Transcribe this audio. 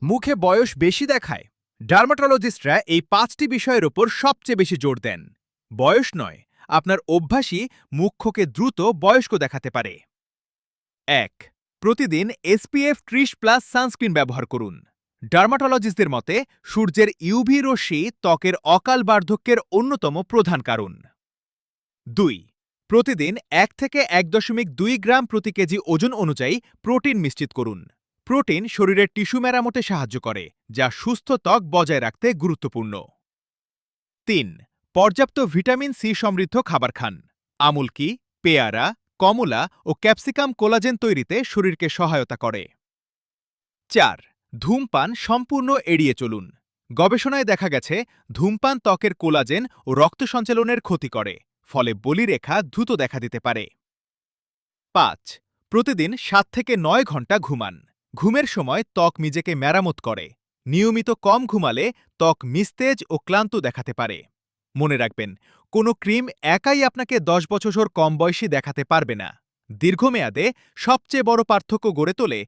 মুখে বয়স বেশি দেখায়? ডার্মাটোলজিস্টরা এই 5টি বিষয়ের ওপর সবচেয়ে বেশি জোর দেন। বয়স নয়, আপনার অভ্যাসই মুখকে দ্রুত বয়স্ক দেখাতে পারে। ১. প্রতিদিন SPF 30+ সানস্ক্রিন ব্যবহার করুন। ডার্মাটোলজিস্টদের মতে সূর্যের ইউভি রশ্মি ত্বকের অকাল বার্ধক্যের অন্যতম প্রধান কারণ। ২. প্রতিদিন ১ থেকে ১.২ গ্রাম প্রতি কেজি ওজন অনুযায়ী প্রোটিন নিশ্চিত করুন। প্রোটিন শরীরের টিস্যু মেরামতে সাহায্য করে, যা সুস্থ ত্বক বজায় রাখতে গুরুত্বপূর্ণ। ৩. পর্যাপ্ত ভিটামিন সি সমৃদ্ধ খাবার খান। আমলকি, পেয়ারা, কমলা ও ক্যাপসিকাম কোলাজেন তৈরিতে শরীরকে সহায়তা করে। ৪. ধূমপান সম্পূর্ণ এড়িয়ে চলুন। গবেষণায় দেখা গেছে ধূমপান ত্বকের কোলাজেন ও রক্ত সঞ্চালনের ক্ষতি করে, ফলে বলিরেখা দ্রুত দেখা দিতে পারে। ৫. প্রতিদিন ৭ থেকে ৯ ঘন্টা ঘুমান। ঘুমের সময় ত্বক নিজেকে মেরামত করে। নিয়মিত কম ঘুমালে ত্বক নিস্তেজ ও ক্লান্ত দেখাতে পারে। মনে রাখবেন, কোনো ক্রিম একাই আপনাকে 10 বছর কম বয়সী দেখাতে পারবে না। দীর্ঘমেয়াদে সবচেয়ে বড় পার্থক্য গড়ে তোলে